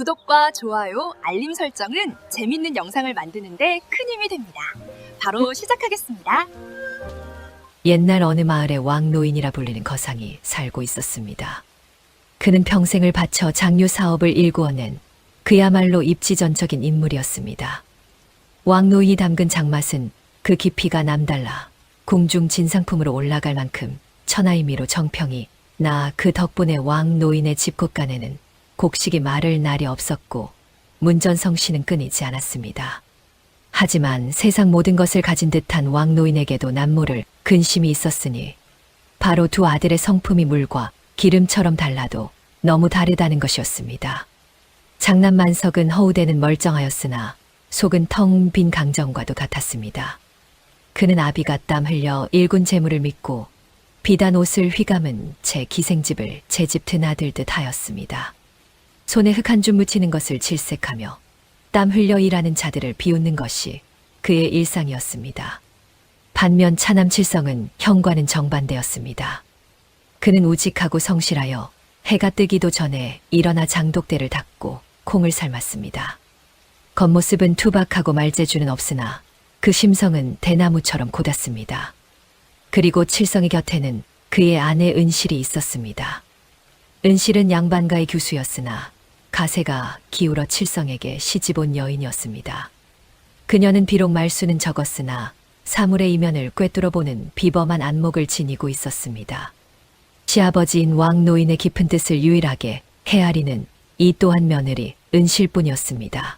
구독과 좋아요, 알림 설정은 재밌는 영상을 만드는데 큰 힘이 됩니다. 바로 시작하겠습니다. 옛날 어느 마을에 왕노인이라 불리는 거상이 살고 있었습니다. 그는 평생을 바쳐 장류 사업을 일구어낸 그야말로 입지전적인 인물이었습니다. 왕노인이 담근 장맛은 그 깊이가 남달라 궁중 진상품으로 올라갈 만큼 천하의미로 정평이 나 그 덕분에 왕노인의 집곳간에는 곡식이 마를 날이 없었고 문전성시는 끊이지 않았습니다. 하지만 세상 모든 것을 가진 듯한 왕노인에게도 남모를 근심이 있었으니 바로 두 아들의 성품이 물과 기름처럼 달라도 너무 다르다는 것이었습니다. 장남 만석은 허우대는 멀쩡하였으나 속은 텅 빈 강정과도 같았습니다. 그는 아비가 땀 흘려 일군 재물을 믿고 비단 옷을 휘감은 제 기생집을 제 집 드나들듯 하였습니다. 손에 흙 한 줌 묻히는 것을 질색하며 땀 흘려 일하는 자들을 비웃는 것이 그의 일상이었습니다. 반면 차남 칠성은 형과는 정반대였습니다. 그는 우직하고 성실하여 해가 뜨기도 전에 일어나 장독대를 닦고 콩을 삶았습니다. 겉모습은 투박하고 말재주는 없으나 그 심성은 대나무처럼 고닫습니다. 그리고 칠성의 곁에는 그의 아내 은실이 있었습니다. 은실은 양반가의 교수였으나 가세가 기울어 칠성에게 시집온 여인이었습니다. 그녀는 비록 말수는 적었으나 사물의 이면을 꿰뚫어보는 비범한 안목을 지니고 있었습니다. 시아버지인 왕노인의 깊은 뜻을 유일하게 헤아리는 이 또한 며느리 은실뿐이었습니다.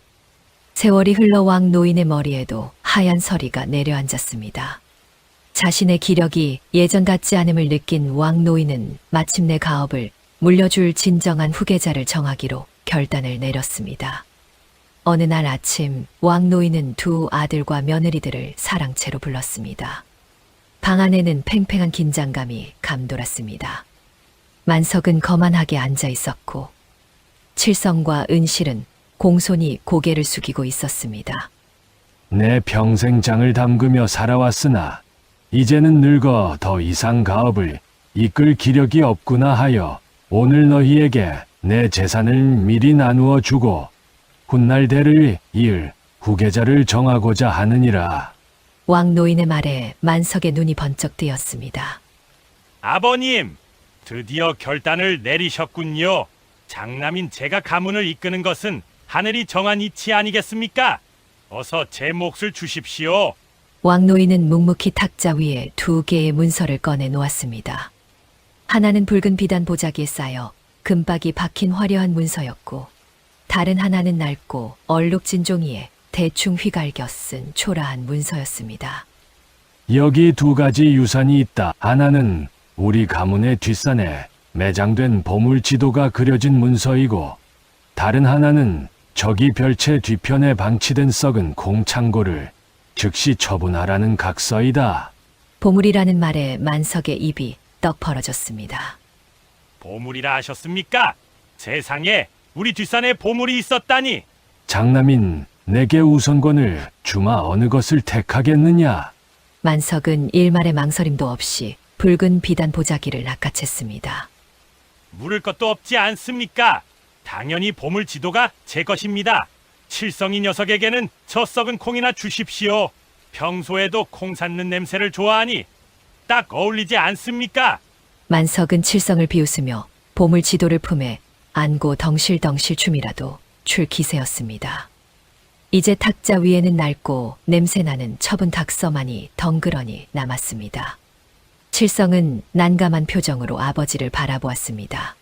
세월이 흘러 왕노인의 머리에도 하얀 서리가 내려앉았습니다. 자신의 기력이 예전 같지 않음을 느낀 왕노인은 마침내 가업을 물려줄 진정한 후계자를 정하기로 결단을 내렸습니다. 어느 날 아침 왕노인은 두 아들과 며느리들을 사랑채로 불렀습니다. 방 안에는 팽팽한 긴장감이 감돌았습니다. 만석은 거만하게 앉아 있었고 칠성과 은실은 공손히 고개를 숙이고 있었습니다. 내 평생 장을 담그며 살아왔으나 이제는 늙어 더 이상 가업을 이끌 기력이 없구나 하여 오늘 너희에게 내 재산을 미리 나누어 주고 훗날 대를 이을 후계자를 정하고자 하느니라. 왕노인의 말에 만석의 눈이 번쩍 뜨였습니다. 아버님, 드디어 결단을 내리셨군요. 장남인 제가 가문을 이끄는 것은 하늘이 정한 이치 아니겠습니까? 어서 제 몫을 주십시오. 왕노인은 묵묵히 탁자 위에 두 개의 문서를 꺼내 놓았습니다. 하나는 붉은 비단 보자기에 쌓여 금박이 박힌 화려한 문서였고 다른 하나는 낡고 얼룩진 종이에 대충 휘갈겨 쓴 초라한 문서였습니다. 여기 두 가지 유산이 있다. 하나는 우리 가문의 뒷산에 매장된 보물 지도가 그려진 문서이고 다른 하나는 저기 별채 뒤편에 방치된 썩은 콩창고를 즉시 처분하라는 각서이다. 보물이라는 말에 만석의 입이 떡 벌어졌습니다. 보물이라 하셨습니까? 세상에 우리 뒷산에 보물이 있었다니. 장남인 내게 우선권을 주마 어느 것을 택하겠느냐? 만석은 일말의 망설임도 없이 붉은 비단 보자기를 낚아챘습니다. 물을 것도 없지 않습니까? 당연히 보물 지도가 제 것입니다. 칠성이 녀석에게는 저 썩은 콩이나 주십시오. 평소에도 콩 샀는 냄새를 좋아하니 딱 어울리지 않습니까? 만석은 칠성을 비웃으며 보물 지도를 품에 안고 덩실덩실 춤이라도 출 기세였습니다. 이제 탁자 위에는 낡고 냄새나는 처분 닭서만이 덩그러니 남았습니다. 칠성은 난감한 표정으로 아버지를 바라보았습니다.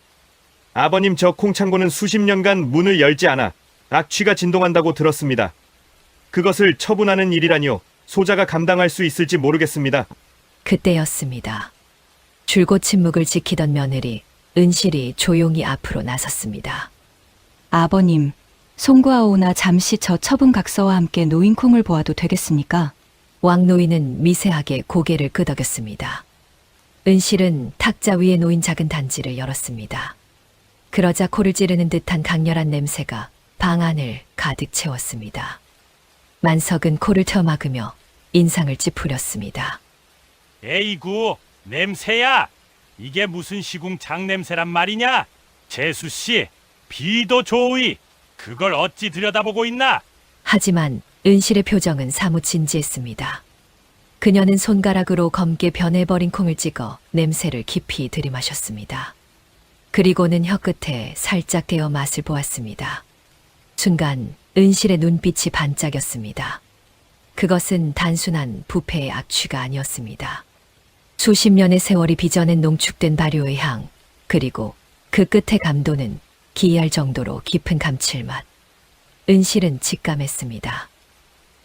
아버님, 저 콩창고는 수십 년간 문을 열지 않아 악취가 진동한다고 들었습니다. 그것을 처분하는 일이라니요. 소자가 감당할 수 있을지 모르겠습니다. 그때였습니다. 줄곧 침묵을 지키던 며느리 은실이 조용히 앞으로 나섰습니다. 아버님, 송구하오나 잠시 저 처분 각서와 함께 노인콩을 보아도 되겠습니까? 왕노인은 미세하게 고개를 끄덕였습니다. 은실은 탁자 위에 놓인 작은 단지를 열었습니다. 그러자 코를 찌르는 듯한 강렬한 냄새가 방 안을 가득 채웠습니다. 만석은 코를 텨막으며 인상을 찌푸렸습니다. 에이구, 냄새야. 이게 무슨 시궁 장 냄새란 말이냐? 재수씨, 비도 좋으이 그걸 어찌 들여다보고 있나? 하지만 은실의 표정은 사뭇 진지했습니다. 그녀는 손가락으로 검게 변해버린 콩을 찍어 냄새를 깊이 들이마셨습니다. 그리고는 혀끝에 살짝 대어 맛을 보았습니다. 순간 은실의 눈빛이 반짝였습니다. 그것은 단순한 부패의 악취가 아니었습니다. 수십 년의 세월이 빚어낸 농축된 발효의 향, 그리고 그 끝에 감도는 기이할 정도로 깊은 감칠맛. 은실은 직감했습니다.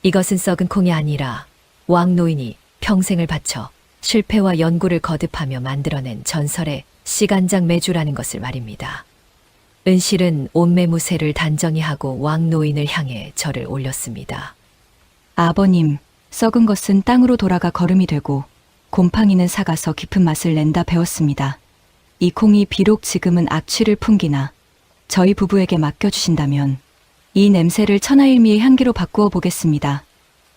이것은 썩은 콩이 아니라 왕 노인이 평생을 바쳐 실패와 연구를 거듭하며 만들어낸 전설의 시간장 메주라는 것을 말입니다. 은실은 온매무새를 단정히 하고 왕 노인을 향해 절을 올렸습니다. 아버님, 썩은 것은 땅으로 돌아가 거름이 되고 곰팡이는 삭아서 깊은 맛을 낸다 배웠습니다. 이 콩이 비록 지금은 악취를 풍기나 저희 부부에게 맡겨주신다면 이 냄새를 천하일미의 향기로 바꾸어 보겠습니다.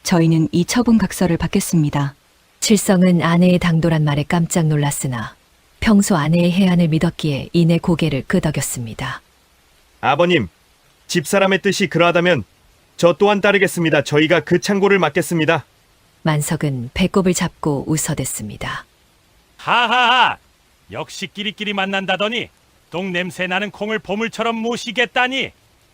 저희는 이 처분 각서를 받겠습니다. 칠성은 아내의 당돌한 말에 깜짝 놀랐으나 평소 아내의 해안을 믿었기에 이내 고개를 끄덕였습니다. 아버님, 집사람의 뜻이 그러하다면 저 또한 따르겠습니다. 저희가 그 창고를 맡겠습니다. 만석은 배꼽을 잡고 웃어댔습니다. 하하하! 역시 끼리끼리 만난다더니 똥 냄새 나는 콩을 보물처럼 모시겠다니.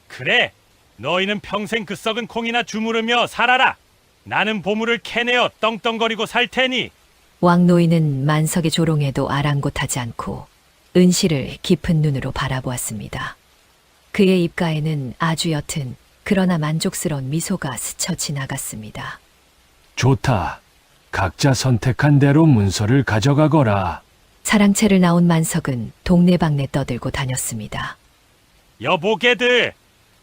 그래, 너희는 평생 그 썩은 콩이나 주무르며 살아라. 나는 보물을 캐내어 떵떵거리고 살 테니. 왕 노인은 만석의 조롱에도 아랑곳하지 않고 은실을 깊은 눈으로 바라보았습니다. 그의 입가에는 아주 옅은 그러나 만족스러운 미소가 스쳐 지나갔습니다. 좋다. 각자 선택한 대로 문서를 가져가거라. 사랑채를 나온 만석은 동네방네 떠들고 다녔습니다. 여보게들,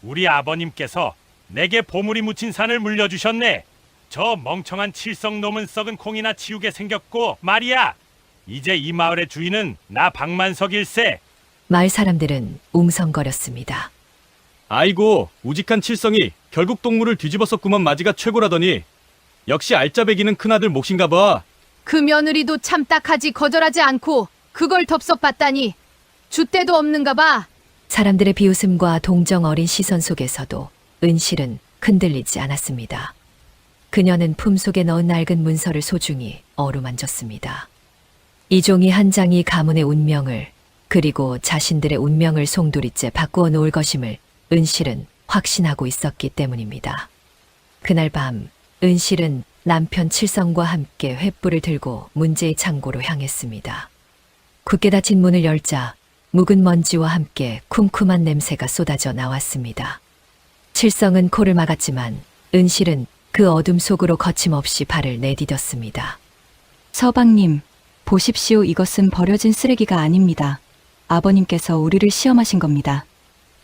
우리 아버님께서 내게 보물이 묻힌 산을 물려주셨네. 저 멍청한 칠성놈은 썩은 콩이나 치우게 생겼고 말이야. 이제 이 마을의 주인은 나 박만석일세. 마을 사람들은 웅성거렸습니다. 아이고, 우직한 칠성이 결국 동물을 뒤집었었구먼. 마지가 최고라더니. 역시 알짜배기는 큰아들 몫인가 봐. 그 며느리도 참 딱하지 거절하지 않고 그걸 덥석봤다니 줏대도 없는가 봐. 사람들의 비웃음과 동정 어린 시선 속에서도 은실은 흔들리지 않았습니다. 그녀는 품속에 넣은 낡은 문서를 소중히 어루만졌습니다. 이 종이 한 장이 가문의 운명을 그리고 자신들의 운명을 송두리째 바꾸어 놓을 것임을 은실은 확신하고 있었기 때문입니다. 그날 밤 은실은 남편 칠성과 함께 횃불을 들고 문제의 창고로 향했습니다. 굳게 닫힌 문을 열자 묵은 먼지와 함께 쿰쿰한 냄새가 쏟아져 나왔습니다. 칠성은 코를 막았지만 은실은 그 어둠 속으로 거침없이 발을 내디뎠습니다. 서방님, 보십시오. 이것은 버려진 쓰레기가 아닙니다. 아버님께서 우리를 시험하신 겁니다.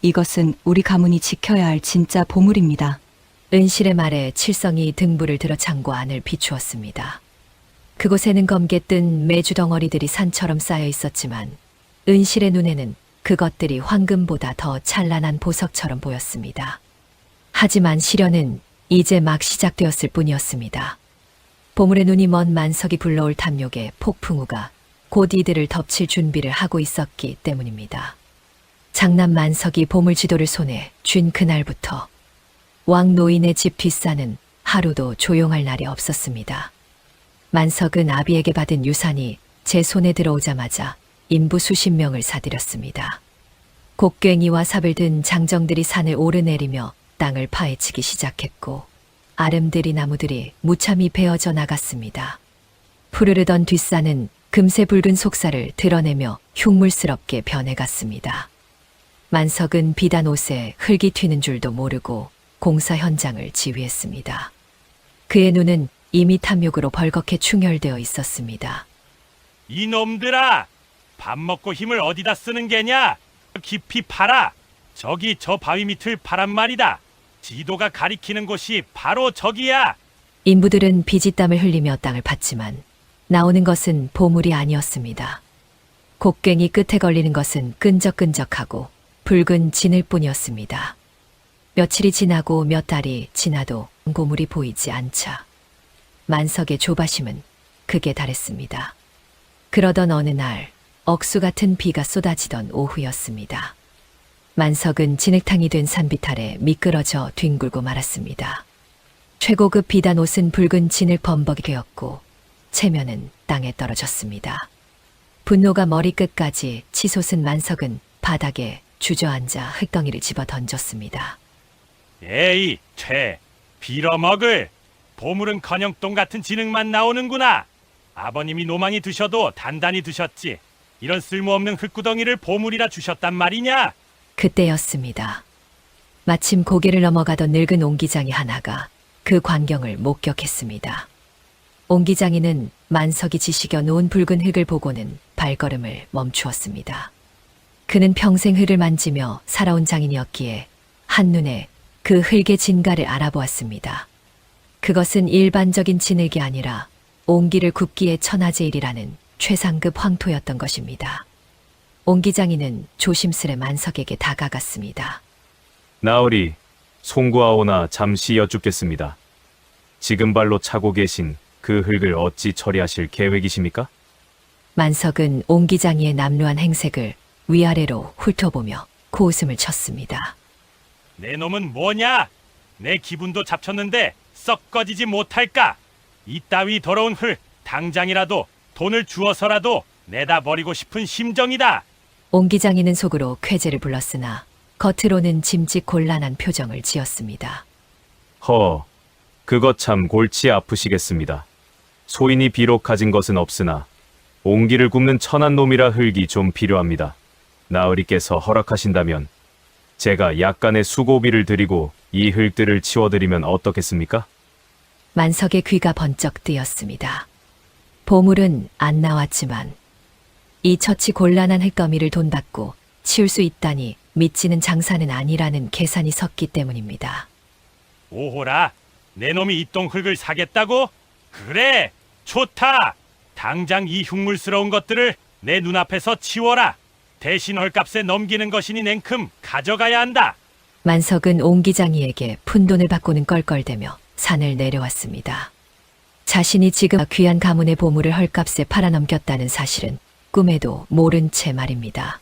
이것은 우리 가문이 지켜야 할 진짜 보물입니다. 은실의 말에 칠성이 등불을 들어 창고 안을 비추었습니다. 그곳에는 검게 뜬 메주 덩어리들이 산처럼 쌓여 있었지만 은실의 눈에는 그것들이 황금보다 더 찬란한 보석처럼 보였습니다. 하지만 시련은 이제 막 시작되었을 뿐이었습니다. 보물의 눈이 먼 만석이 불러올 탐욕의 폭풍우가 곧 이들을 덮칠 준비를 하고 있었기 때문입니다. 장남 만석이 보물 지도를 손에 쥔 그날부터 왕 노인의 집 뒷산은 하루도 조용할 날이 없었습니다. 만석은 아비에게 받은 유산이 제 손에 들어오자마자 인부 수십 명을 사들였습니다. 곡괭이와 삽을 든 장정들이 산을 오르내리며 땅을 파헤치기 시작했고 아름드리 나무들이 무참히 베어져 나갔습니다. 푸르르던 뒷산은 금세 붉은 속살을 드러내며 흉물스럽게 변해갔습니다. 만석은 비단 옷에 흙이 튀는 줄도 모르고 공사 현장을 지휘했습니다. 그의 눈은 이미 탐욕으로 벌겋게 충혈되어 있었습니다. 이놈들아! 밥 먹고 힘을 어디다 쓰는 게냐? 깊이 파라! 저기 저 바위 밑을 파란 말이다. 지도가 가리키는 곳이 바로 저기야. 인부들은 비지땀을 흘리며 땅을 팠지만 나오는 것은 보물이 아니었습니다. 곡괭이 끝에 걸리는 것은 끈적끈적하고 붉은 진을뿐이었습니다. 며칠이 지나고 몇 달이 지나도 고물이 보이지 않자 만석의 조바심은 극에 달했습니다. 그러던 어느 날 억수 같은 비가 쏟아지던 오후였습니다. 만석은 진흙탕이 된 산빛 아래 미끄러져 뒹굴고 말았습니다. 최고급 비단 옷은 붉은 진흙 범벅이 되었고 체면은 땅에 떨어졌습니다. 분노가 머리끝까지 치솟은 만석은 바닥에 주저앉아 흙덩이를 집어 던졌습니다. 에이, 빌어먹을. 보물은커녕 똥 같은 진흙만 나오는구나. 아버님이 노망이 드셔도 단단히 드셨지. 이런 쓸모없는 흙구덩이를 보물이라 주셨단 말이냐? 그때였습니다. 마침 고개를 넘어가던 늙은 옹기장이 하나가 그 광경을 목격했습니다. 옹기장이는 만석이 지시겨 놓은 붉은 흙을 보고는 발걸음을 멈추었습니다. 그는 평생 흙을 만지며 살아온 장인이었기에 한눈에 그 흙의 진가를 알아보았습니다. 그것은 일반적인 진흙이 아니라 옹기를 굽기에 천하제일이라는 최상급 황토였던 것입니다. 옹기장이는 조심스레 만석에게 다가갔습니다. 나으리, 송구하오나 잠시 여쭙겠습니다. 지금 발로 차고 계신 그 흙을 어찌 처리하실 계획이십니까? 만석은 옹기장이의 남루한 행색을 위아래로 훑어보며 고웃음을 쳤습니다. 내 놈은 뭐냐? 내 기분도 잡쳤는데 썩 꺼지지 못할까? 이따위 더러운 흙 당장이라도 돈을 주어서라도 내다 버리고 싶은 심정이다. 옹기장이는 속으로 쾌재를 불렀으나 겉으로는 짐짓 곤란한 표정을 지었습니다. 그것 참 골치 아프시겠습니다. 소인이 비록 가진 것은 없으나 옹기를 굽는 천한 놈이라 흙이 좀 필요합니다. 나으리께서 허락하신다면 제가 약간의 수고비를 드리고 이 흙들을 치워드리면 어떻겠습니까? 만석의 귀가 번쩍 뜨였습니다. 보물은 안 나왔지만 이 처치 곤란한 흙더미를 돈 받고 치울 수 있다니 믿지는 장사는 아니라는 계산이 섰기 때문입니다. 오호라, 내 놈이 이 똥 흙을 사겠다고? 그래, 좋다. 당장 이 흉물스러운 것들을 내 눈앞에서 치워라. 대신 헐값에 넘기는 것이니 냉큼 가져가야 한다. 만석은 옹기장이에게 푼돈을 받고는 껄껄대며 산을 내려왔습니다. 자신이 지금 귀한 가문의 보물을 헐값에 팔아넘겼다는 사실은 꿈에도 모른 채 말입니다.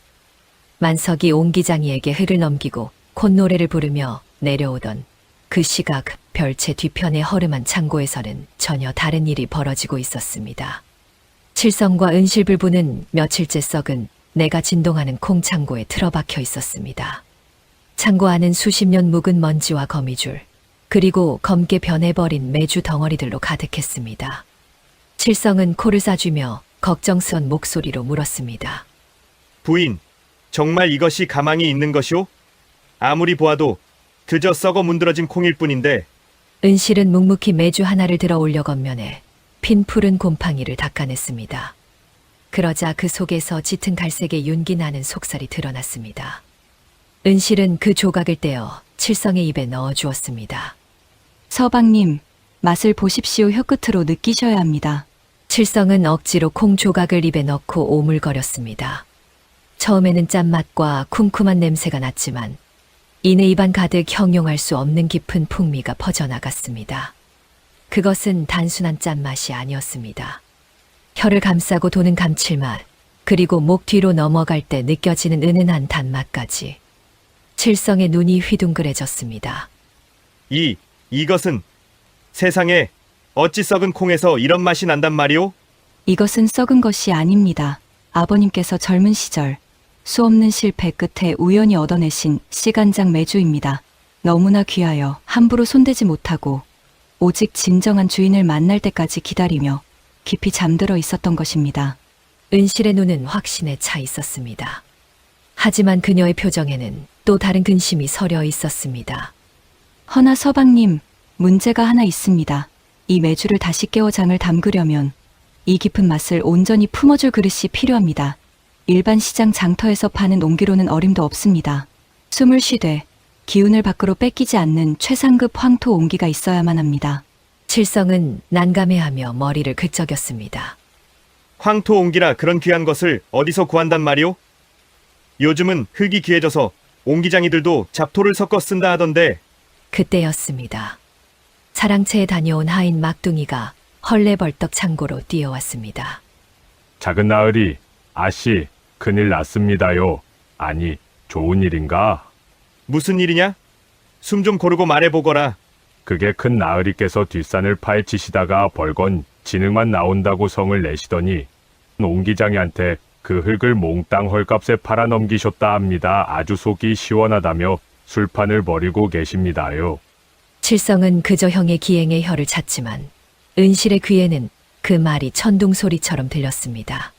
만석이 옹기장이에게 흙을 넘기고 콧노래를 부르며 내려오던 그 시각 별채 뒤편의 허름한 창고에서는 전혀 다른 일이 벌어지고 있었습니다. 칠성과 은실불부는 며칠째 썩은 내가 진동하는 콩창고에 틀어박혀 있었습니다. 창고 안은 수십 년 묵은 먼지와 거미줄, 그리고 검게 변해버린 메주 덩어리들로 가득했습니다. 칠성은 코를 싸쥐며 걱정스런 목소리로 물었습니다. 부인, 정말 이것이 가망이 있는 것이오? 아무리 보아도 그저 썩어 문드러진 콩일 뿐인데. 은실은 묵묵히 메주 하나를 들어 올려 겉면에 핀 푸른 곰팡이를 닦아냈습니다. 그러자 그 속에서 짙은 갈색의 윤기 나는 속살이 드러났습니다. 은실은 그 조각을 떼어 칠성의 입에 넣어주었습니다. 서방님, 맛을 보십시오. 혀끝으로 느끼셔야 합니다. 칠성은 억지로 콩 조각을 입에 넣고 오물거렸습니다. 처음에는 짠맛과 쿰쿰한 냄새가 났지만 이내 입안 가득 형용할 수 없는 깊은 풍미가 퍼져나갔습니다. 그것은 단순한 짠맛이 아니었습니다. 혀를 감싸고 도는 감칠맛, 그리고 목 뒤로 넘어갈 때 느껴지는 은은한 단맛까지. 칠성의 눈이 휘둥그레졌습니다. 이것은 세상에 어찌 썩은 콩에서 이런 맛이 난단 말이오? 이것은 썩은 것이 아닙니다. 아버님께서 젊은 시절 수없는 실패 끝에 우연히 얻어내신 시간장 메주입니다. 너무나 귀하여 함부로 손대지 못하고 오직 진정한 주인을 만날 때까지 기다리며 깊이 잠들어 있었던 것입니다. 은실의 눈은 확신에 차 있었습니다. 하지만 그녀의 표정에는 또 다른 근심이 서려 있었습니다. 허나 서방님, 문제가 하나 있습니다. 이 메주를 다시 깨워 장을 담그려면 이 깊은 맛을 온전히 품어줄 그릇이 필요합니다. 일반 시장 장터에서 파는 옹기로는 어림도 없습니다. 숨을 쉬되 기운을 밖으로 뺏기지 않는 최상급 황토 옹기가 있어야만 합니다. 칠성은 난감해하며 머리를 긁적였습니다. 황토 옹기라 그런 귀한 것을 어디서 구한단 말이오? 요즘은 흙이 귀해져서 옹기장이들도 잡토를 섞어 쓴다 하던데. 그때였습니다. 사랑채에 다녀온 하인 막둥이가 헐레벌떡 창고로 뛰어왔습니다. 작은 나으리, 아씨, 큰일 났습니다요. 아니, 좋은 일인가? 무슨 일이냐? 숨 좀 고르고 말해보거라. 그게 큰 나으리께서 뒷산을 파헤치시다가 벌건 진흙만 나온다고 성을 내시더니 옹기장이한테 그 흙을 몽땅 헐값에 팔아 넘기셨다 합니다. 아주 속이 시원하다며 술판을 벌이고 계십니다요. 칠성은 그저 형의 기행에 혀를 찼지만 은실의 귀에는 그 말이 천둥 소리처럼 들렸습니다.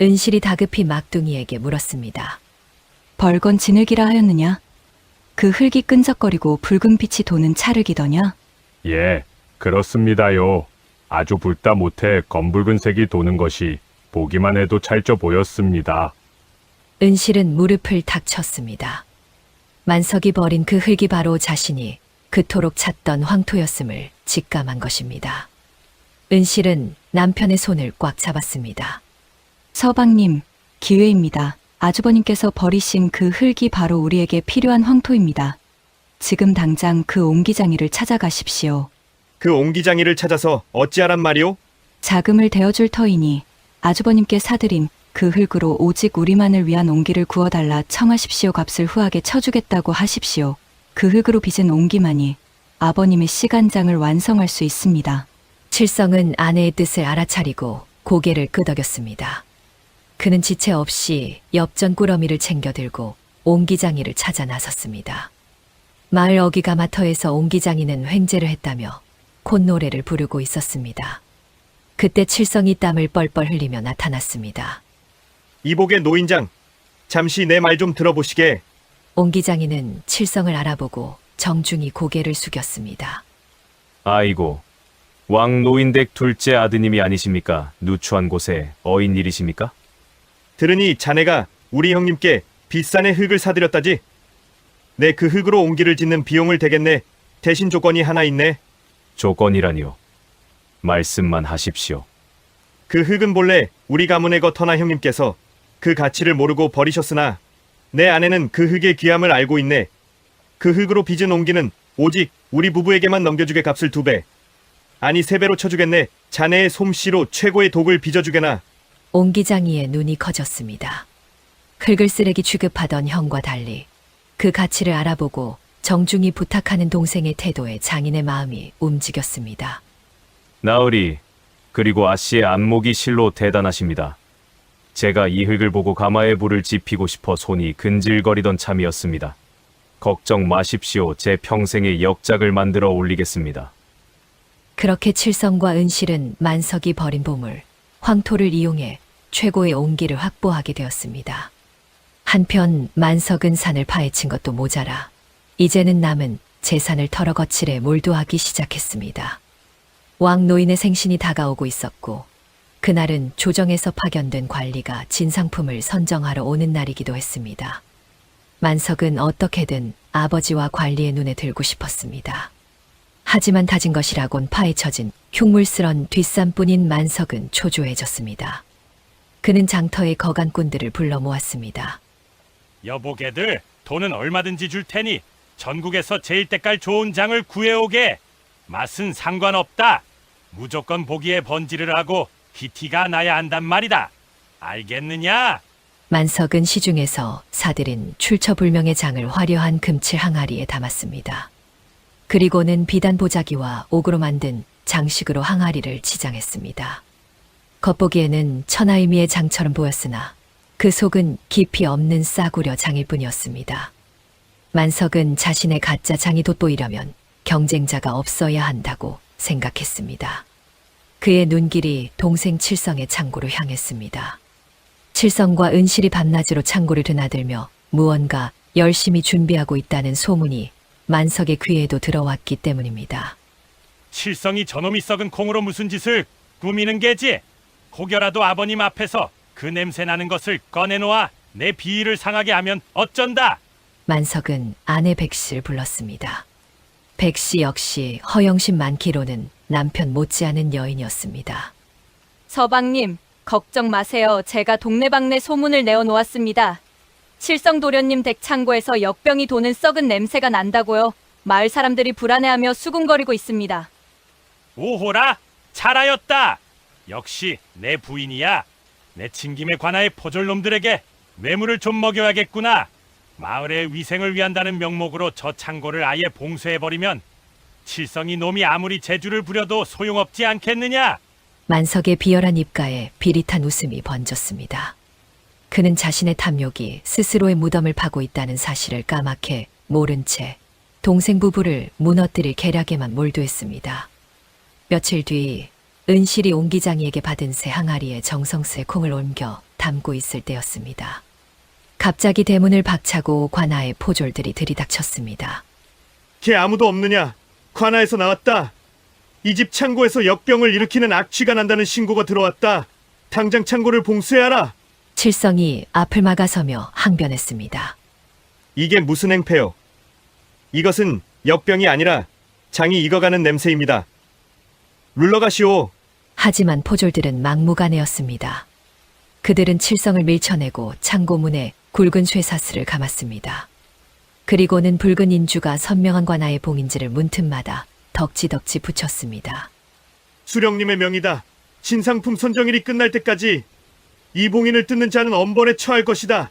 은실이 다급히 막둥이에게 물었습니다. 벌건 진흙이라 하였느냐? 그 흙이 끈적거리고 붉은 빛이 도는 찰흙이더냐? 예, 그렇습니다요. 아주 붉다 못해 검붉은색이 도는 것이 보기만 해도 찰져 보였습니다. 은실은 무릎을 탁 쳤습니다. 만석이 버린 그 흙이 바로 자신이 그토록 찾던 황토였음을 직감한 것입니다. 은실은 남편의 손을 꽉 잡았습니다. 서방님, 기회입니다. 아주버님께서 버리신 그 흙이 바로 우리에게 필요한 황토입니다. 지금 당장 그 옹기장이를 찾아가십시오. 그 옹기장이를 찾아서 어찌하란 말이오? 자금을 대어줄 터이니 아주버님께 사들인 그 흙으로 오직 우리만을 위한 옹기를 구워달라 청하십시오. 값을 후하게 쳐주겠다고 하십시오. 그 흙으로 빚은 옹기만이 아버님의 시간장을 완성할 수 있습니다. 칠성은 아내의 뜻을 알아차리고 고개를 끄덕였습니다. 그는 지체 없이 엽전 꾸러미를 챙겨 들고 옹기장이를 찾아 나섰습니다. 마을 어귀가마터에서 옹기장이는 횡재를 했다며 콧노래를 부르고 있었습니다. 그때 칠성이 땀을 뻘뻘 흘리며 나타났습니다. 이복의 노인장, 잠시 내 말 좀 들어보시게. 옹기장이는 칠성을 알아보고 정중히 고개를 숙였습니다. 아이고, 왕 노인댁 둘째 아드님이 아니십니까? 누추한 곳에 어인 일이십니까? 들으니 자네가 우리 형님께 비싼의 흙을 사들였다지? 내 그 흙으로 옹기를 짓는 비용을 대겠네. 대신 조건이 하나 있네. 조건이라니요. 말씀만 하십시오. 그 흙은 본래 우리 가문의 거터나 형님께서 그 가치를 모르고 버리셨으나 내 아내는 그 흙의 귀함을 알고 있네. 그 흙으로 빚은 옹기는 오직 우리 부부에게만 넘겨주게 값을 2배, 아니 3배로 쳐주겠네. 자네의 솜씨로 최고의 독을 빚어주게나. 옹기장이의 눈이 커졌습니다. 흙을 쓰레기 취급하던 형과 달리 그 가치를 알아보고 정중히 부탁하는 동생의 태도에 장인의 마음이 움직였습니다. 나으리, 그리고 아씨의 안목이 실로 대단하십니다. 제가 이 흙을 보고 가마에 불을 지피고 싶어 손이 근질거리던 참이었습니다. 걱정 마십시오. 제 평생의 역작을 만들어 올리겠습니다. 그렇게 칠성과 은실은 만석이 버린 보물, 황토를 이용해 최고의 옹기를 확보하게 되었습니다. 한편 만석은 산을 파헤친 것도 모자라 이제는 남은 재산을 털어 거칠에 몰두하기 시작했습니다. 왕 노인의 생신이 다가오고 있었고 그날은 조정에서 파견된 관리가 진상품을 선정하러 오는 날이기도 했습니다. 만석은 어떻게든 아버지와 관리의 눈에 들고 싶었습니다. 하지만 다진 것이라곤 파헤쳐진 흉물스런 뒷산뿐인 만석은 초조해졌습니다. 그는 장터의 거간꾼들을 불러 모았습니다. 여보게들, 돈은 얼마든지 줄 테니 전국에서 제일 때깔 좋은 장을 구해오게. 맛은 상관없다. 무조건 보기에 번지를 하고 기티가 나야 한단 말이다. 알겠느냐? 만석은 시중에서 사들인 출처불명의 장을 화려한 금칠 항아리에 담았습니다. 그리고는 비단 보자기와 옥으로 만든 장식으로 항아리를 치장했습니다. 겉보기에는 천하의미의 장처럼 보였으나 그 속은 깊이 없는 싸구려 장일 뿐이었습니다. 만석은 자신의 가짜 장이 돋보이려면 경쟁자가 없어야 한다고 생각했습니다. 그의 눈길이 동생 칠성의 창고로 향했습니다. 칠성과 은실이 밤낮으로 창고를 드나들며 무언가 열심히 준비하고 있다는 소문이 만석의 귀에도 들어왔기 때문입니다. 칠성이 저놈이 썩은 콩으로 무슨 짓을 꾸미는 게지? 혹여라도 아버님 앞에서 그 냄새 나는 것을 꺼내놓아 내 비위를 상하게 하면 어쩐다? 만석은 아내 백씨를 불렀습니다. 백씨 역시 허영심 많기로는 남편 못지않은 여인이었습니다. 서방님, 걱정 마세요. 제가 동네방네 소문을 내어놓았습니다. 칠성도련님 댁 창고에서 역병이 도는 썩은 냄새가 난다고요. 마을 사람들이 불안해하며 수군거리고 있습니다. 오호라, 잘하였다. 역시 내 부인이야. 내 친김에 관하의 포졸놈들에게 뇌물을 좀 먹여야겠구나. 마을의 위생을 위한다는 명목으로 저 창고를 아예 봉쇄해버리면 칠성이 놈이 아무리 재주를 부려도 소용없지 않겠느냐? 만석의 비열한 입가에 비릿한 웃음이 번졌습니다. 그는 자신의 탐욕이 스스로의 무덤을 파고 있다는 사실을 까맣게 모른 채 동생 부부를 무너뜨릴 계략에만 몰두했습니다. 며칠 뒤 은실이 옹기장이에게 받은 새 항아리에 정성스레 콩을 옮겨 담고 있을 때였습니다. 갑자기 대문을 박차고 관아의 포졸들이 들이닥쳤습니다. 걔 아무도 없느냐? 관아에서 나왔다. 이 집 창고에서 역병을 일으키는 악취가 난다는 신고가 들어왔다. 당장 창고를 봉쇄하라. 칠성이 앞을 막아서며 항변했습니다. 이게 무슨 행패요? 이것은 역병이 아니라 장이 익어가는 냄새입니다. 물러가시오. 하지만 포졸들은 막무가내였습니다. 그들은 칠성을 밀쳐내고 창고 문에 굵은 쇠사슬을 감았습니다. 그리고는 붉은 인주가 선명한 관아의 봉인지를 문틈마다 덕지덕지 붙였습니다. 수령님의 명이다. 신상품 선정일이 끝날 때까지 이 봉인을 뜯는 자는 엄벌에 처할 것이다.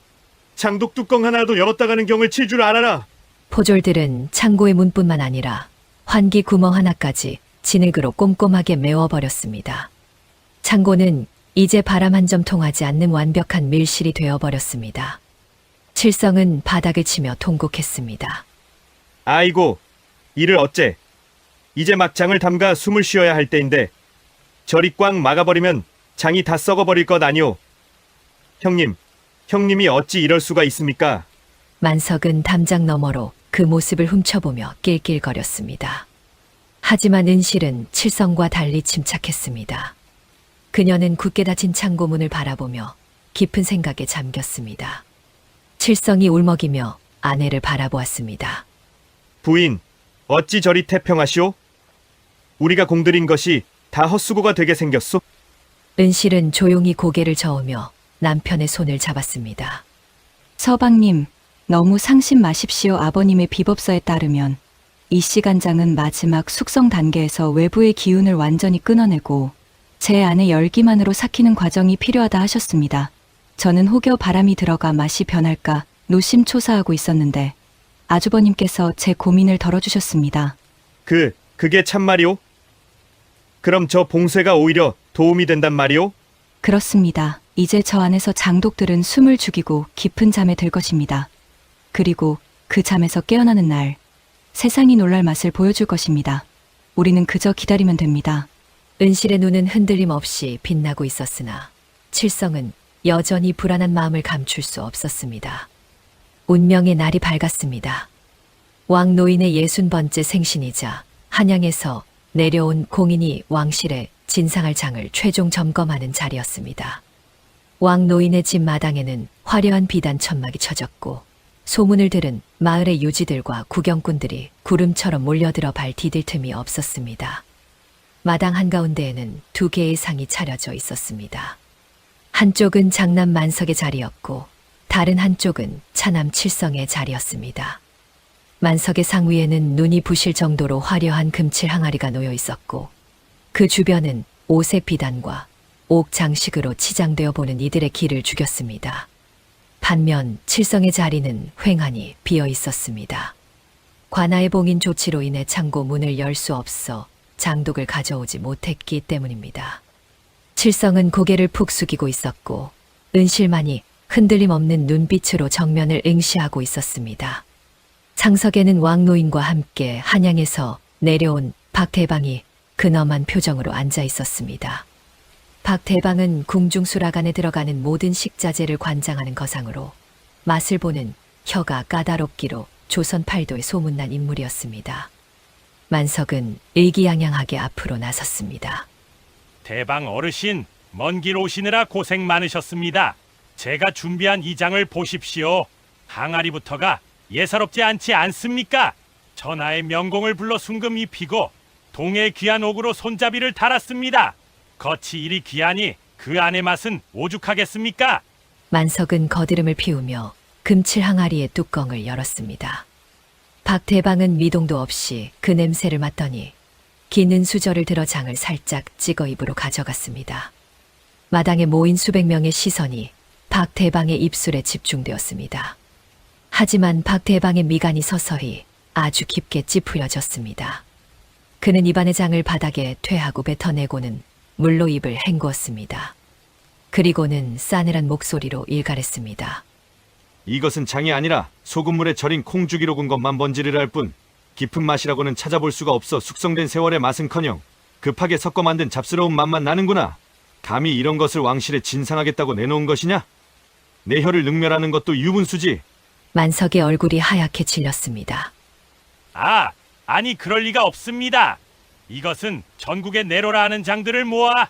장독 뚜껑 하나라도 열었다가는 경을 칠 줄 알아라. 포졸들은 창고의 문뿐만 아니라 환기 구멍 하나까지 진흙으로 꼼꼼하게 메워버렸습니다. 창고는 이제 바람 한 점 통하지 않는 완벽한 밀실이 되어버렸습니다. 칠성은 바닥을 치며 통곡했습니다. 아이고, 이를 어째. 이제 막 장을 담가 숨을 쉬어야 할 때인데 저리 꽉 막아버리면 장이 다 썩어버릴 것 아니오. 형님이 어찌 이럴 수가 있습니까? 만석은 담장 너머로 그 모습을 훔쳐보며 낄낄거렸습니다. 하지만 은실은 칠성과 달리 침착했습니다. 그녀는 굳게 닫힌 창고 문을 바라보며 깊은 생각에 잠겼습니다. 칠성이 울먹이며 아내를 바라보았습니다. 부인, 어찌 저리 태평하시오? 우리가 공들인 것이 다 헛수고가 되게 생겼소? 은실은 조용히 고개를 저으며 남편의 손을 잡았습니다. 서방님, 너무 상심 마십시오. 아버님의 비법서에 따르면 이 시간장은 마지막 숙성 단계에서 외부의 기운을 완전히 끊어내고 제 안에 열기만으로 삭히는 과정이 필요하다 하셨습니다. 저는 혹여 바람이 들어가 맛이 변할까 노심초사하고 있었는데 아주버님께서 제 고민을 덜어주셨습니다. 그게 참말이오? 그럼 저 봉쇄가 오히려 도움이 된단 말이오? 그렇습니다. 이제 저 안에서 장독들은 숨을 죽이고 깊은 잠에 들 것입니다. 그리고 그 잠에서 깨어나는 날 세상이 놀랄 맛을 보여줄 것입니다. 우리는 그저 기다리면 됩니다. 은실의 눈은 흔들림 없이 빛나고 있었으나 칠성은 여전히 불안한 마음을 감출 수 없었습니다. 운명의 날이 밝았습니다. 왕 노인의 60번째 생신이자 한양에서 내려온 공인이 왕실의 진상할 장을 최종 점검하는 자리였습니다. 왕 노인의 집 마당에는 화려한 비단 천막이 쳐졌고 소문을 들은 마을의 유지들과 구경꾼들이 구름처럼 몰려들어 발 디딜 틈이 없었습니다. 마당 한가운데에는 2개의 상이 차려져 있었습니다. 한쪽은 장남 만석의 자리였고 다른 한쪽은 차남 칠성의 자리였습니다. 만석의 상 위에는 눈이 부실 정도로 화려한 금칠 항아리가 놓여 있었고 그 주변은 오색 비단과 옥 장식으로 치장되어 보는 이들의 기를 죽였습니다. 반면 칠성의 자리는 휑하니 비어 있었습니다. 관아의 봉인 조치로 인해 창고 문을 열 수 없어 장독을 가져오지 못했기 때문입니다. 칠성은 고개를 푹 숙이고 있었고 은실만이 흔들림 없는 눈빛으로 정면을 응시하고 있었습니다. 상석에는 왕노인과 함께 한양에서 내려온 박대방이 근엄한 표정으로 앉아 있었습니다. 박대방은 궁중수락 안에 들어가는 모든 식자재를 관장하는 거상으로 맛을 보는 혀가 까다롭기로 조선 팔도에 소문난 인물이었습니다. 만석은 의기양양하게 앞으로 나섰습니다. 대방 어르신, 먼 길 오시느라 고생 많으셨습니다. 제가 준비한 이 장을 보십시오. 항아리부터가 예사롭지 않지 않습니까? 전하의 명공을 불러 순금 입히고 동해 귀한 옥으로 손잡이를 달았습니다. 겉이 이리 귀하니 그 안의 맛은 오죽하겠습니까? 만석은 거드름을 피우며 금칠 항아리의 뚜껑을 열었습니다. 박대방은 미동도 없이 그 냄새를 맡더니 긴 은수저를 들어 장을 살짝 찍어 입으로 가져갔습니다. 마당에 모인 수백 명의 시선이 박대방의 입술에 집중되었습니다. 하지만 박대방의 미간이 서서히 아주 깊게 찌푸려졌습니다. 그는 입안의 장을 바닥에 퇴하고 뱉어내고는 물로 입을 헹구었습니다. 그리고는 싸늘한 목소리로 일갈했습니다. 이것은 장이 아니라 소금물에 절인 콩주기로 군 것만 번지르르 뿐 깊은 맛이라고는 찾아볼 수가 없어. 숙성된 세월의 맛은커녕 급하게 섞어 만든 잡스러운 맛만 나는구나. 감히 이런 것을 왕실에 진상하겠다고 내놓은 것이냐? 내 혀를 능멸하는 것도 유분수지. 만석의 얼굴이 하얗게 질렸습니다. 아니 그럴 리가 없습니다. 이것은 전국에 내로라 하는 장들을 모아,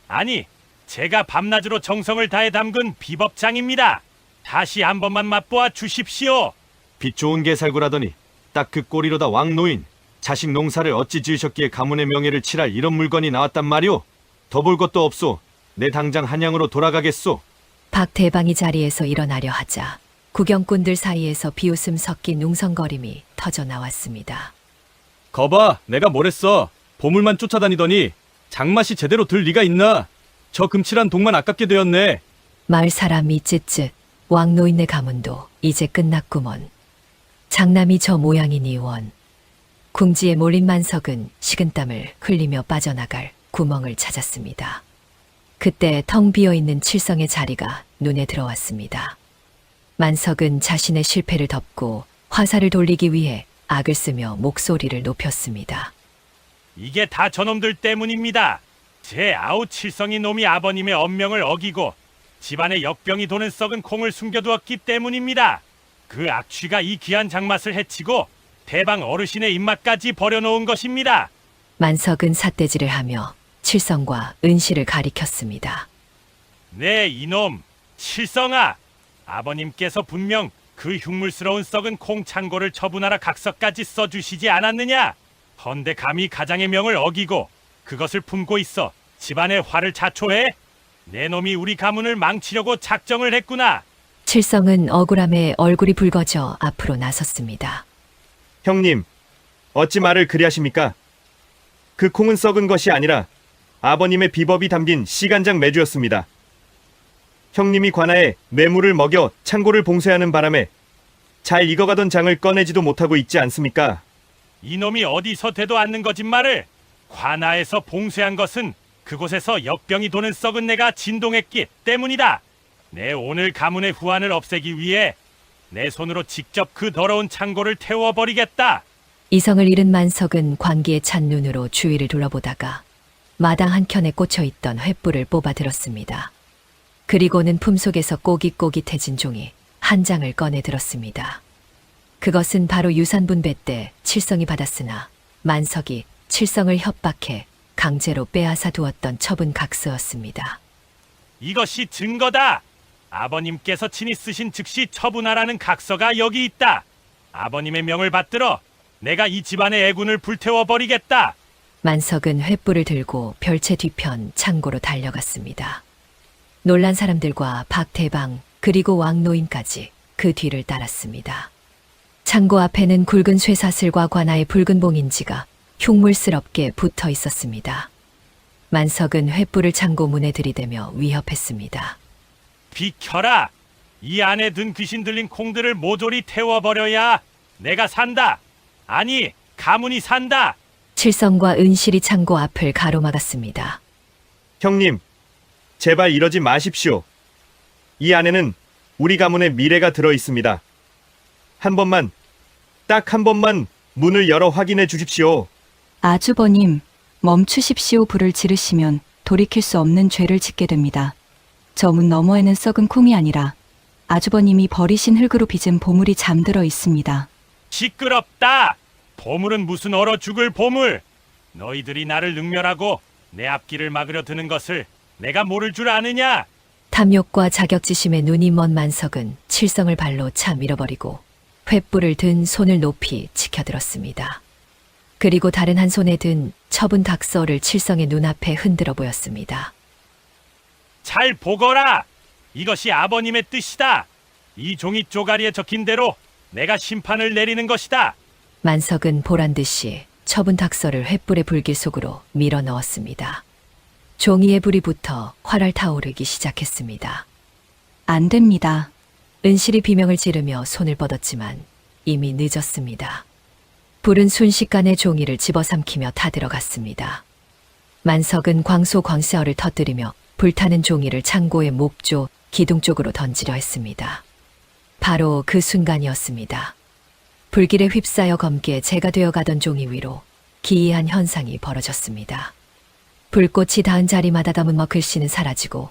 아니 제가 밤낮으로 정성을 다해 담근 비법장입니다. 다시 한 번만 맛보아 주십시오. 빛 좋은 게살구라더니 딱 그 꼴이로다. 왕노인 자식 농사를 어찌 지으셨기에 가문의 명예를 칠할 이런 물건이 나왔단 말이오. 더 볼 것도 없소. 내 당장 한양으로 돌아가겠소. 박대방이 자리에서 일어나려 하자 구경꾼들 사이에서 비웃음 섞인 웅성거림이 터져 나왔습니다. 거봐, 내가 뭐랬어. 보물만 쫓아다니더니 장맛이 제대로 들 리가 있나? 저 금칠한 독만 아깝게 되었네. 마을 사람이 쯧쯧 왕노인네 가문도 이제 끝났구먼. 장남이 저 모양이니 원. 궁지에 몰린 만석은 식은땀을 흘리며 빠져나갈 구멍을 찾았습니다. 그때 텅 비어있는 칠성의 자리가 눈에 들어왔습니다. 만석은 자신의 실패를 덮고 화살을 돌리기 위해 악을 쓰며 목소리를 높였습니다. 이게 다 저놈들 때문입니다. 제 아우 칠성이 놈이 아버님의 엄명을 어기고 집안에 역병이 도는 썩은 콩을 숨겨두었기 때문입니다. 그 악취가 이 귀한 장맛을 해치고 대방 어르신의 입맛까지 버려놓은 것입니다. 만석은 삿대질을 하며 칠성과 은실을 가리켰습니다. 네, 이놈 칠성아, 아버님께서 분명 그 흉물스러운 썩은 콩 창고를 처분하라 각서까지 써주시지 않았느냐? 헌데 감히 가장의 명을 어기고 그것을 품고 있어 집안의 화를 자초해? 내 놈이 우리 가문을 망치려고 작정을 했구나. 칠성은 억울함에 얼굴이 붉어져 앞으로 나섰습니다. 형님, 어찌 말을 그리 하십니까? 그 콩은 썩은 것이 아니라 아버님의 비법이 담긴 시간장 메주였습니다. 형님이 관아에 뇌물을 먹여 창고를 봉쇄하는 바람에 잘 익어가던 장을 꺼내지도 못하고 있지 않습니까? 이놈이 어디서 되도 않는 거짓말을. 관아에서 봉쇄한 것은 그곳에서 역병이 도는 썩은 내가 진동했기 때문이다. 내 오늘 가문의 후환을 없애기 위해 내 손으로 직접 그 더러운 창고를 태워버리겠다. 이성을 잃은 만석은 광기에 찬 눈으로 주위를 둘러보다가 마당 한켠에 꽂혀있던 횃불을 뽑아 들었습니다. 그리고는 품속에서 꼬깃꼬깃해진 종이 한 장을 꺼내 들었습니다. 그것은 바로 유산분배 때 칠성이 받았으나 만석이 칠성을 협박해 강제로 빼앗아 두었던 처분 각서였습니다. 이것이 증거다. 아버님께서 친히 쓰신 즉시 처분하라는 각서가 여기 있다. 아버님의 명을 받들어 내가 이 집안의 애군을 불태워버리겠다. 만석은 횃불을 들고 별채 뒤편 창고로 달려갔습니다. 놀란 사람들과 박대방 그리고 왕노인까지 그 뒤를 따랐습니다. 창고 앞에는 굵은 쇠사슬과 관아의 붉은 봉인지가 흉물스럽게 붙어 있었습니다. 만석은 횃불을 창고 문에 들이대며 위협했습니다. 비켜라. 이 안에 든 귀신 들린 콩들을 모조리 태워버려야 내가 산다. 아니, 가문이 산다. 칠성과 은실이 창고 앞을 가로막았습니다. 형님, 제발 이러지 마십시오. 이 안에는 우리 가문의 미래가 들어 있습니다. 한 번만, 딱 한 번만 문을 열어 확인해 주십시오. 아주버님, 멈추십시오. 불을 지르시면 돌이킬 수 없는 죄를 짓게 됩니다. 저 문 너머에는 썩은 콩이 아니라 아주버님이 버리신 흙으로 빚은 보물이 잠들어 있습니다. 시끄럽다. 보물은 무슨 얼어 죽을 보물. 너희들이 나를 능멸하고 내 앞길을 막으려 드는 것을 내가 모를 줄 아느냐? 탐욕과 자격지심에 눈이 먼 만석은 칠성을 발로 차 밀어버리고 횃불을 든 손을 높이 치켜들었습니다. 그리고 다른 한 손에 든 처분 각서를 칠성의 눈앞에 흔들어 보였습니다. 잘 보거라. 이것이 아버님의 뜻이다. 이 종이 쪼가리에 적힌 대로 내가 심판을 내리는 것이다. 만석은 보란듯이 처분 닥서를 횃불의 불길 속으로 밀어 넣었습니다. 종이에 불이 붙어 활활 타오르기 시작했습니다. 안 됩니다. 은실이 비명을 지르며 손을 뻗었지만 이미 늦었습니다. 불은 순식간에 종이를 집어삼키며 타들어갔습니다. 만석은 광소광세어를 터뜨리며 불타는 종이를 창고의 목조, 기둥 쪽으로 던지려 했습니다. 바로 그 순간이었습니다. 불길에 휩싸여 검게 재가 되어가던 종이 위로 기이한 현상이 벌어졌습니다. 불꽃이 닿은 자리마다 담은 글씨는 사라지고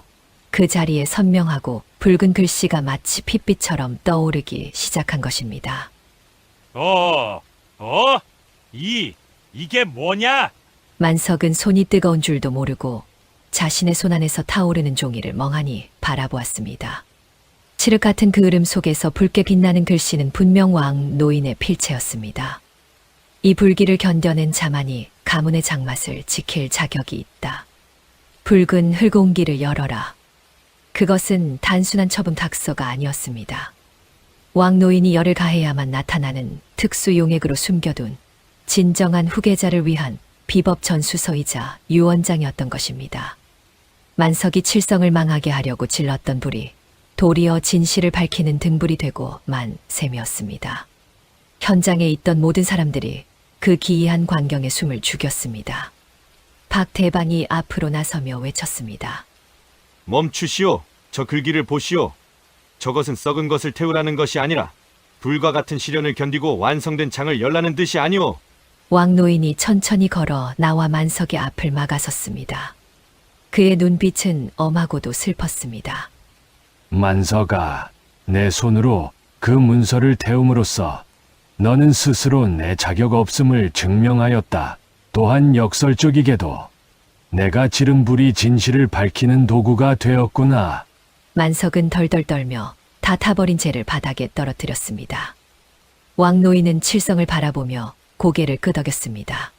그 자리에 선명하고 붉은 글씨가 마치 핏빛처럼 떠오르기 시작한 것입니다. 이게 뭐냐? 만석은 손이 뜨거운 줄도 모르고 자신의 손 안에서 타오르는 종이를 멍하니 바라보았습니다. 칠흑 같은 그 흐름 속에서 붉게 빛나는 글씨는 분명 왕 노인의 필체였습니다. 이 불길을 견뎌낸 자만이 가문의 장맛을 지킬 자격이 있다. 붉은 흙옹기를 열어라. 그것은 단순한 처분 닥서가 아니었습니다. 왕 노인이 열을 가해야만 나타나는 특수 용액으로 숨겨둔 진정한 후계자를 위한 비법 전수서이자 유언장이었던 것입니다. 만석이 칠성을 망하게 하려고 질렀던 불이 도리어 진실을 밝히는 등불이 되고 만 셈이었습니다. 현장에 있던 모든 사람들이 그 기이한 광경에 숨을 죽였습니다. 박대방이 앞으로 나서며 외쳤습니다. 멈추시오. 저 글귀를 보시오. 저것은 썩은 것을 태우라는 것이 아니라 불과 같은 시련을 견디고 완성된 장을 열라는 뜻이 아니오. 왕 노인이 천천히 걸어 나와 만석의 앞을 막아섰습니다. 그의 눈빛은 엄하고도 슬펐습니다. 만석아, 내 손으로 그 문서를 태움으로써 너는 스스로 내 자격 없음을 증명하였다. 또한 역설적이게도 내가 지른 불이 진실을 밝히는 도구가 되었구나. 만석은 덜덜 떨며 다 타버린 재를 바닥에 떨어뜨렸습니다. 왕 노인은 칠성을 바라보며 고개를 끄덕였습니다.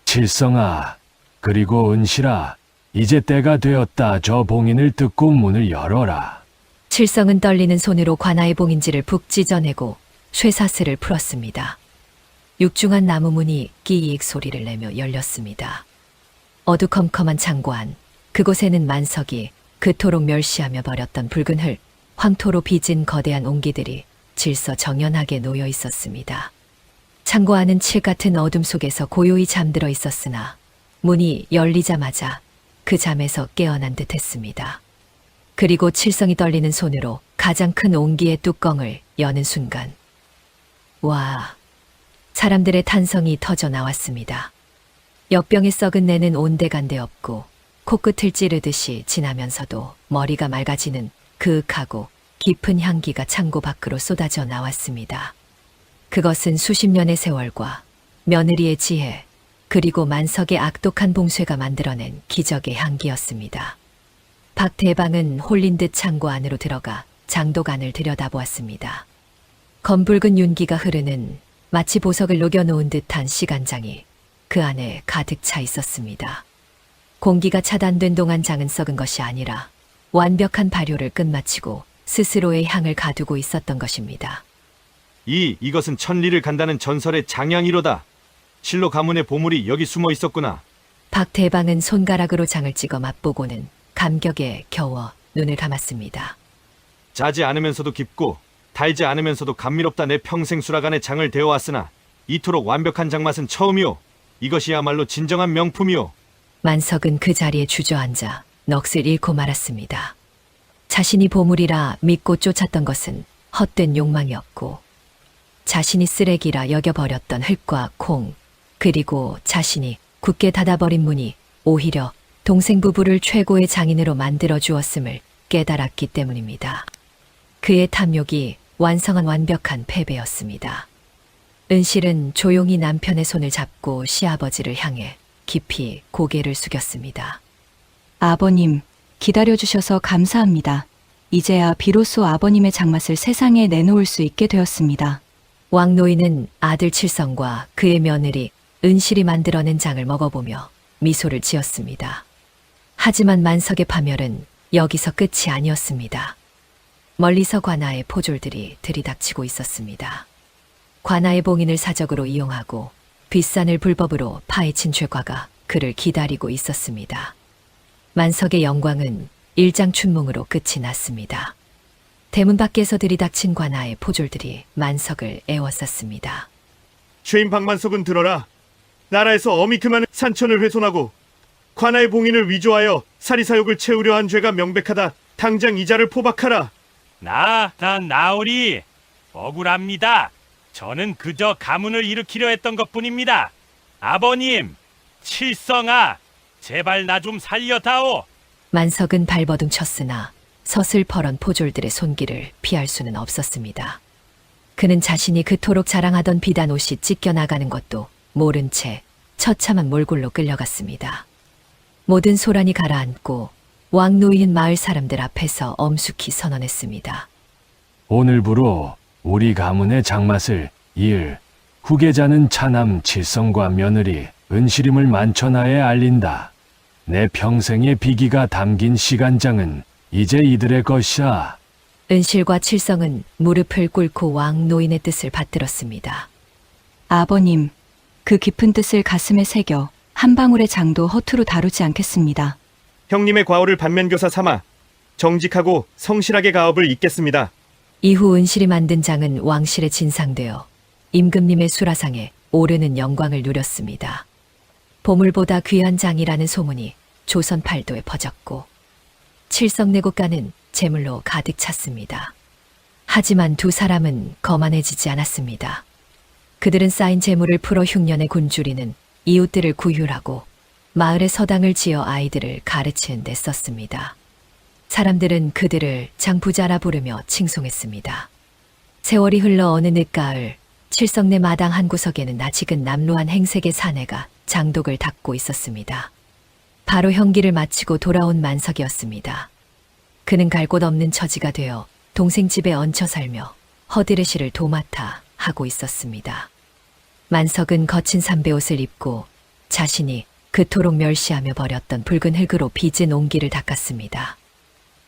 칠성아, 그리고 은실아, 이제 때가 되었다. 저 봉인을 뜯고 문을 열어라. 칠성은 떨리는 손으로 관아의 봉인지를 푹 찢어내고 쇠사슬을 풀었습니다. 육중한 나무 문이 끼익 소리를 내며 열렸습니다. 어두컴컴한 창고 안, 그곳에는 만석이 그토록 멸시하며 버렸던 붉은 흙, 황토로 빚은 거대한 옹기들이 질서정연하게 놓여 있었습니다. 창고 안은 칠 같은 어둠 속에서 고요히 잠들어 있었으나 문이 열리자마자 그 잠에서 깨어난 듯 했습니다. 그리고 칠성이 떨리는 손으로 가장 큰 옹기의 뚜껑을 여는 순간, 와, 사람들의 탄성이 터져 나왔습니다. 역병에 썩은 내는 온데간데 없고 코끝을 찌르듯이 지나면서도 머리가 맑아지는 그윽하고 깊은 향기가 창고 밖으로 쏟아져 나왔습니다. 그것은 수십 년의 세월과 며느리의 지혜, 그리고 만석의 악독한 봉쇄가 만들어낸 기적의 향기였습니다. 박대방은 홀린 듯 창고 안으로 들어가 장독안을 들여다보았습니다. 검붉은 윤기가 흐르는 마치 보석을 녹여놓은 듯한 시간장이 그 안에 가득 차 있었습니다. 공기가 차단된 동안 장은 썩은 것이 아니라 완벽한 발효를 끝마치고 스스로의 향을 가두고 있었던 것입니다. 이것은 천리를 간다는 전설의 장향이로다. 실로 가문의 보물이 여기 숨어 있었구나. 박대방은 손가락으로 장을 찍어 맛보고는 감격에 겨워 눈을 감았습니다. 짜지 않으면서도 깊고 달지 않으면서도 감미롭다. 내 평생 수라간의 장을 데워왔으나 이토록 완벽한 장맛은 처음이오. 이것이야말로 진정한 명품이오. 만석은 그 자리에 주저앉아 넋을 잃고 말았습니다. 자신이 보물이라 믿고 쫓았던 것은 헛된 욕망이었고, 자신이 쓰레기라 여겨버렸던 흙과 콩, 그리고 자신이 굳게 닫아버린 문이 오히려 동생 부부를 최고의 장인으로 만들어 주었음을 깨달았기 때문입니다. 그의 탐욕이 완성한 완벽한 패배였습니다. 은실은 조용히 남편의 손을 잡고 시아버지를 향해 깊이 고개를 숙였습니다. 아버님, 기다려주셔서 감사합니다. 이제야 비로소 아버님의 장맛을 세상에 내놓을 수 있게 되었습니다. 왕 노인은 아들 칠성과 그의 며느리 은실이 만들어낸 장을 먹어보며 미소를 지었습니다. 하지만 만석의 파멸은 여기서 끝이 아니었습니다. 멀리서 관아의 포졸들이 들이닥치고 있었습니다. 관아의 봉인을 사적으로 이용하고 빗산을 불법으로 파헤친 죄과가 그를 기다리고 있었습니다. 만석의 영광은 일장춘몽으로 끝이 났습니다. 대문 밖에서 들이닥친 관아의 포졸들이 만석을 애워쌌습니다. 죄인 박만석은 들어라. 나라에서 어미 그만의 산천을 훼손하고 관아의 봉인을 위조하여 사리사욕을 채우려 한 죄가 명백하다. 당장 이자를 포박하라. 나으리 억울합니다. 저는 그저 가문을 일으키려 했던 것뿐입니다. 아버님, 칠성아, 제발 나 좀 살려다오. 만석은 발버둥 쳤으나 서슬퍼런 포졸들의 손길을 피할 수는 없었습니다. 그는 자신이 그토록 자랑하던 비단 옷이 찢겨나가는 것도 모른 채 처참한 몰골로 끌려갔습니다. 모든 소란이 가라앉고 왕노인은 마을 사람들 앞에서 엄숙히 선언했습니다. 오늘부로 우리 가문의 장맛을 이을 후계자는 차남 칠성과 며느리 은실임을 만천하에 알린다. 내 평생의 비기가 담긴 시간장은 이제 이들의 것이야. 은실과 칠성은 무릎을 꿇고 왕노인의 뜻을 받들었습니다. 아버님, 그 깊은 뜻을 가슴에 새겨 한 방울의 장도 허투루 다루지 않겠습니다. 형님의 과오를 반면교사 삼아 정직하고 성실하게 가업을 잇겠습니다. 이후 은실이 만든 장은 왕실에 진상되어 임금님의 수라상에 오르는 영광을 누렸습니다. 보물보다 귀한 장이라는 소문이 조선 팔도에 퍼졌고 칠성내국가는 재물로 가득 찼습니다. 하지만 두 사람은 거만해지지 않았습니다. 그들은 쌓인 재물을 풀어 흉년에 굶주리는 이웃들을 구휼하고 마을에 서당을 지어 아이들을 가르치는 데 썼습니다. 사람들은 그들을 장부자라 부르며 칭송했습니다. 세월이 흘러 어느 늦가을 칠성내 마당 한 구석에는 아직은 남루한 행색의 사내가 장독을 닦고 있었습니다. 바로 형기를 마치고 돌아온 만석이었습니다. 그는 갈 곳 없는 처지가 되어 동생 집에 얹혀 살며 허드레시를 도맡아 하고 있었습니다. 만석은 거친 삼배옷을 입고 자신이 그토록 멸시하며 버렸던 붉은 흙으로 빚은 옹기를 닦았습니다.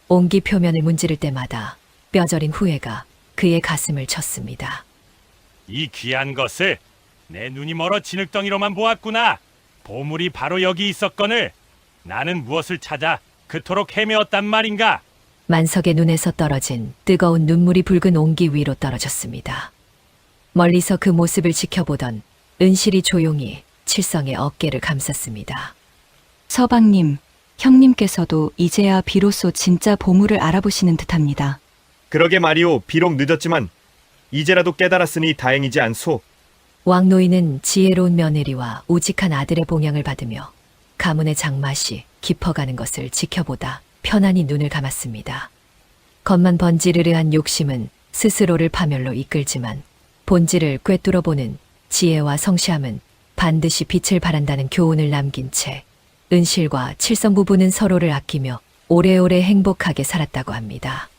옹기 표면을 문지를 때마다 뼈저린 후회가 그의 가슴을 쳤습니다. 이 귀한 것을 내 눈이 멀어 진흙덩이로만 보았구나. 보물이 바로 여기 있었거늘 나는 무엇을 찾아 그토록 헤매었단 말인가. 만석의 눈에서 떨어진 뜨거운 눈물이 붉은 옹기 위로 떨어졌습니다. 멀리서 그 모습을 지켜보던 은실이 조용히 칠성의 어깨를 감쌌습니다. 서방님, 형님께서도 이제야 비로소 진짜 보물을 알아보시는 듯합니다. 그러게 말이오. 비록 늦었지만 이제라도 깨달았으니 다행이지 않소. 왕노인은 지혜로운 며느리와 우직한 아들의 봉양을 받으며 가문의 장맛이 깊어가는 것을 지켜보다 편안히 눈을 감았습니다. 겉만 번지르르한 욕심은 스스로를 파멸로 이끌지만 본질을 꿰뚫어보는 지혜와 성시함은 반드시 빛을 발한다는 교훈을 남긴 채 은실과 칠성 부부는 서로를 아끼며 오래오래 행복하게 살았다고 합니다.